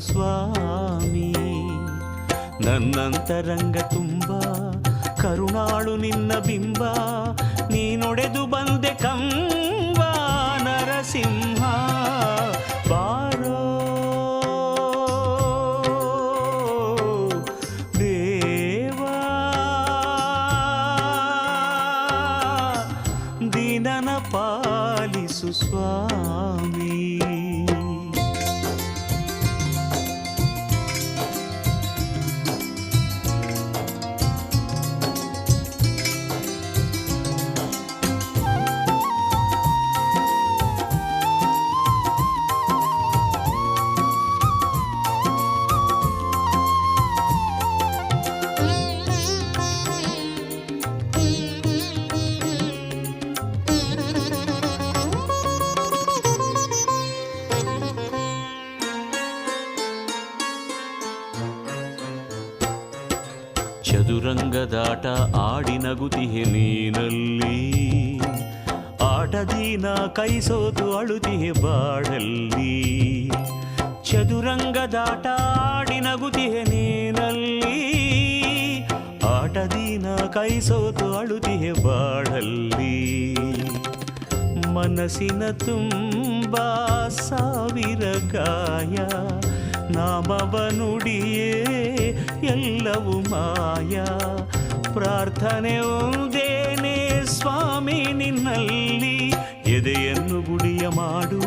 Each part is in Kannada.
ಸ್ವಾಮಿ. ನನ್ನಂತರಂಗ ತುಂಬ ಕರುಣಾಳು ನಿನ್ನ ಬಿಂಬ, ನೀನೊಡೆದು ಬಂದೆ ಕಂಬ ನರಸಿಂಹ. ಬಾರೋ ದೇವಾ, ದೀನನ ಪಾಲಿಸು ಸ್ವಾಮಿ. ಚದುರಂಗದಾಟ ಆಡಿ ನಗುತಿಹೆ ನೀನಲ್ಲಿ, ಆಟದೀನ ಕೈ ಸೋತು ಅಳುತಿಹೆ ಬಾಳಲ್ಲಿ. ಚದುರಂಗದಾಟ ಆಡಿ ನಗುತಿಹೆ ನೀನಲ್ಲಿ, ಆಟದೀನ ಕೈ ಸೋತು ಅಳುತಿಹೆ ಬಾಳಲ್ಲಿ. ಮನಸ್ಸಿನ ತುಂಬ ಸಾವಿರ ಗಾಯ, ನಾಮವ ನುಡಿಯೇ ಎಲ್ಲವೂ ಮಾಯ. ಪ್ರಾರ್ಥನೆ ಒಂದೇನೆ ಸ್ವಾಮಿ ನಿನ್ನಲ್ಲಿ, ಎದೆಯನ್ನು ಗುಡಿಯ ಮಾಡು,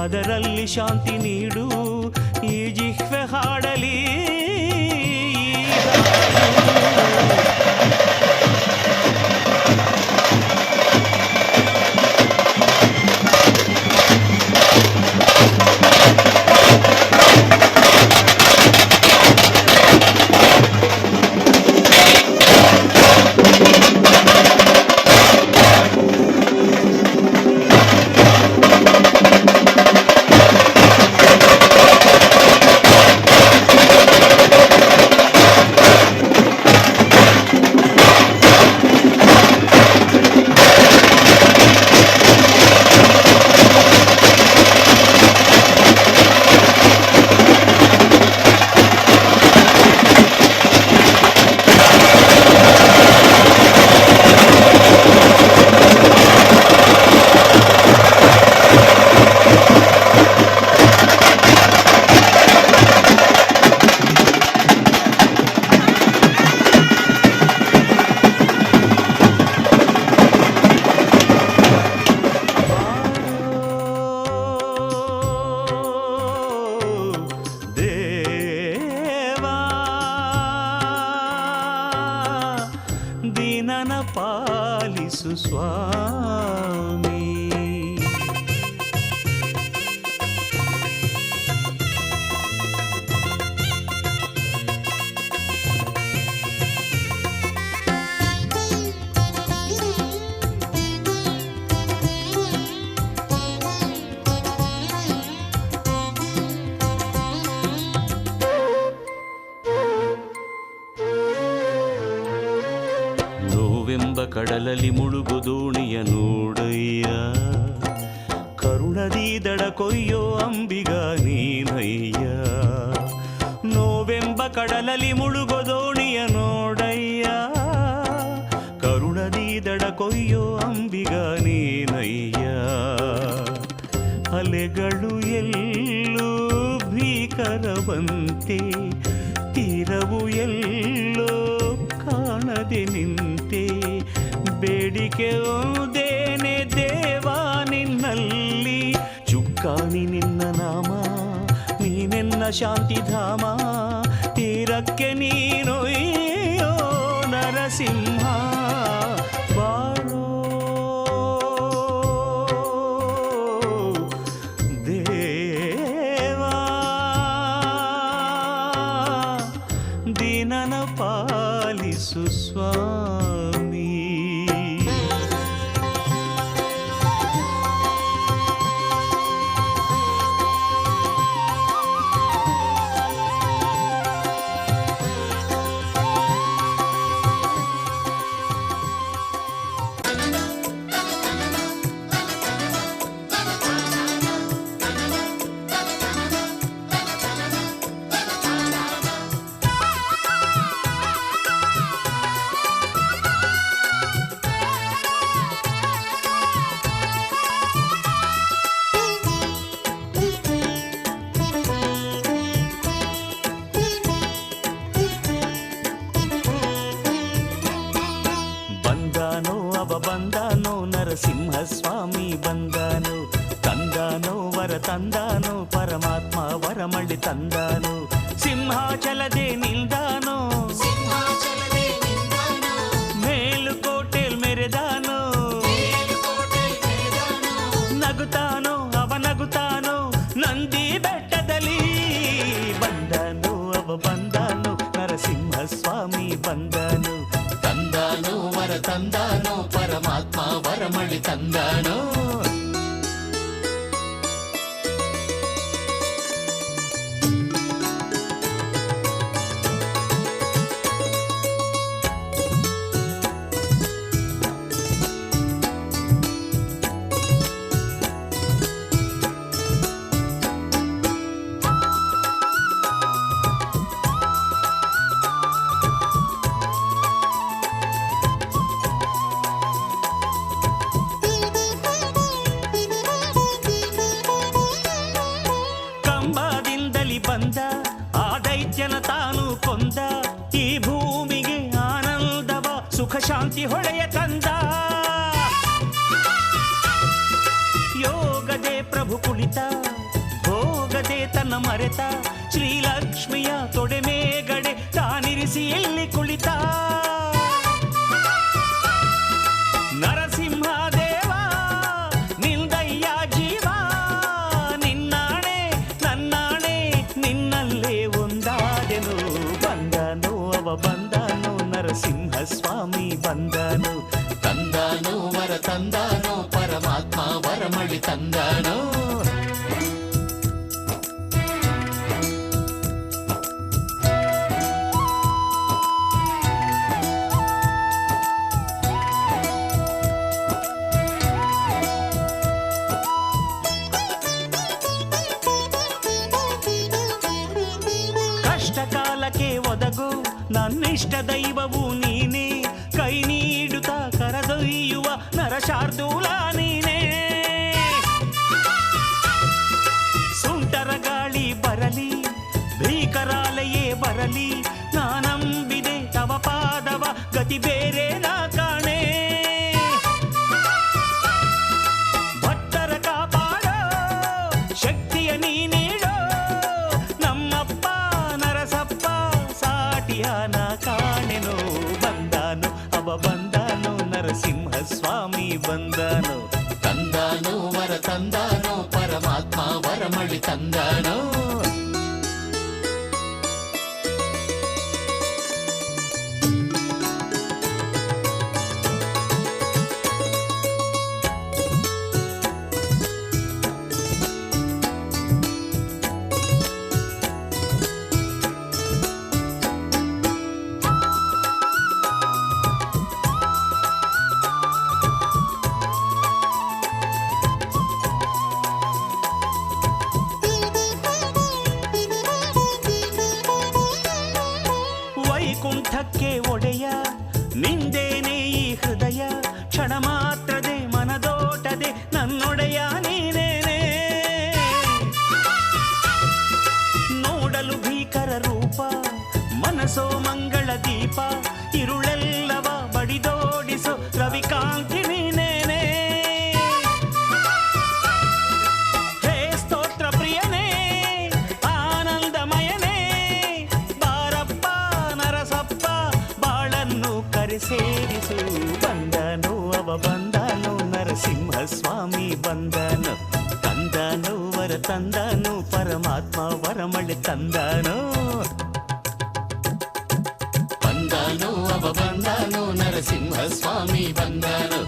ಅದರಲ್ಲಿ ಶಾಂತಿ ನೀಡು. ಈ ಜಿಹ್ವೆ ಹಾಡಲಿ ದೀನನ ಪಾಲಿಸು ಸ್ವಾಮಿ. ನೋವೆಂಬ ಕಡಲಲ್ಲಿ ಮುಳುಗು ದೋಣಿಯ ನೋಡಯ್ಯ, ಕರುಣದಿ ದಡ ಕೊಯ್ಯೋ ಅಂಬಿಗ ನೀನಯ್ಯ. ನೋವೆಂಬ ಕಡಲಲ್ಲಿ ಮುಳುಗು ದೋಣಿಯ ನೋಡಯ್ಯ, ಕರುಣದಿ ದಡ ಕೊಯ್ಯೋ ಅಂಬಿಗ ನೀನಯ್ಯ. ಅಲೆಗಳು ಎಲ್ಲೂ ಭೀಕರವಂತೆ, ತೀರವು ಎಲ್ಲೋ ಕಾಣದೆ ನಿಂತೆ. ಬೇಡಿಕೆ ಒಂದೇನೆ ದೇವಾ ನಿನ್ನಲ್ಲಿ, ಚುಕ್ಕಾಣಿ ನಿನ್ನ ನಾಮ, ನೀನೆನ್ನ ಶಾಂತಿಧಾಮ. ತೀರಕ್ಕೆ ನೀನೊಯ್ಯೋ ನರಸಿಂಹ. ಬಾರೋ ದೇವಾ, ದೀನನ ಪಾಲಿಸು ಸ್ವಾಮಿ. ಅವ ಬಂದಾನೋ ನರಸಿಂಹ ಸ್ವಾಮಿ ಬಂದಾನು ತಂದಾನೋ ವರ ತಂದಾನೋ ಪರಮಾತ್ಮ ವರಮಳ್ಳಿ ತಂದಾನು ಸಿಂಹಾಚಲದೆ ನಿಲ್ದಾನೋ ಮೇಲುಕೋಟೆಲ್ ಮೆರೆದಾನೋ ನಗುತ್ತಾನೋ ಅವ ನಗುತ್ತಾನೋ ನಂದಿ ಬೆಟ್ಟದಲ್ಲಿ ಬಂದಾನು ಅವ ಬಂದಾನು ನರಸಿಂಹ ಸ್ವಾಮಿ ಬಂದಾನು ತಂದಾನೋ ವರ ತಂದಾನೋ ಪರಮಾತ್ಮ ವರಮಳ್ಳಿ ತಂದಾನೋ ಬಂದ ಆ ದೈತ್ಯನ ತಾನು ಕೊಂದ ಈ ಭೂಮಿಗೆ ಆನಂದವ ಸುಖ ಶಾಂತಿ ಹೊಳೆಯ ತಂದ ಯೋಗದೆ ಪ್ರಭು ಕುಳಿತ ಭೋಗದೆ ತನ್ನ ಮರೆತ ಶ್ರೀಲಕ್ಷ್ಮಿಯ ತೊಡೆ ಮೇಗಡೆ ತಾನಿರಿಸಿ ಎಲ್ಲಿ ಕುಳಿತ ನರಸಿಂಹ ದೇವ ನಿಲ್ದಯ್ಯ ಜೀವ ನಿನ್ನಾಣೆ ನನ್ನಾಣೆ ನಿನ್ನಲ್ಲೇ ಒಂದಾದೆನು ಬಂದನು ಅವ ಬಂದನು ನರಸಿಂಹ ಸ್ವಾಮಿ ಬಂದನು ತಂದಾನು ವರ ತಂದಾನು ಪರಮಾತ್ಮ ವರಮಳಿ ತಂದಾನು ಕಾಲಕ್ಕೆ ಒದಗು ನನ್ನಿಷ್ಟ ದೈವವು ನೀನೇ ಕೈ ನೀಡುತ್ತ ಕರದೊಯ್ಯುವ ನರಶಾರ್ದೂಲ ನೀನೇ ಸುಂಟರ ಗಾಳಿ ಬರಲಿ ಭೀಕರಾಲಯೇ ಬರಲಿ ನಾನಂಬಿದೆ ತವ ಪಾದವ ಗತಿ ಬೇರೆ ನಾ ಕಾಣೆ ಭಕ್ತರ ಕಾಪಾಡೋ ಶಕ್ತಿಯ ನೀಡೋ ನಮ್ಮಪ್ಪ ನರಸಪ್ಪ ಸಾಟಿಯಾನ ಕಾಣೆನು ಬಂದಾನು ಅವ ಬಂದಾನು ನರಸಿಂಹ ಸ್ವಾಮಿ ಬಂದಾನು ತಂದಾನು ವರ ತಂದಾನು ಪರಮಾತ್ಮ ವರಮಳಿ ತಂದಾನು ವೈಕುಂಠಕ್ಕೆ ಒಡೆಯ ನಿಂದೇನೆ ಈ ಹೃದಯ ಕ್ಷಣ ಮಾತ್ರದೆ ಮನದೋಟದೆ ನನ್ನೊಡೆಯ ನೀನೇನೆ ನೋಡಲು ಭೀಕರ ರೂಪ ಮನಸೋ ಮಂಗಳ ದೀಪ ಇರುಳೆಲ್ಲವ ಬಡಿದೋಡಿಸೋ ರವಿಕಾಂತಿ ನೀನೇನೆ ಹೇ ಸ್ತೋತ್ರ ಪ್ರಿಯನೇ ಆನಂದಮಯನೇ ಬಾರಪ್ಪ ನರಸಪ್ಪ ಬಾಳನ್ನು ಕರೆಸೇರಿಸು ಬಂದನು ಅವ ಬಂದನು ನರಸಿಂಹ ಸ್ವಾಮಿ ಬಂದನು ತಂದನು ವರ ತಂದನು ಪರಮಾತ್ಮ ವರಮಳಿ ತಂದನು ಬಂದನು ಅವ ಬಂದನು ನರಸಿಂಹ ಸ್ವಾಮಿ ಬಂದನು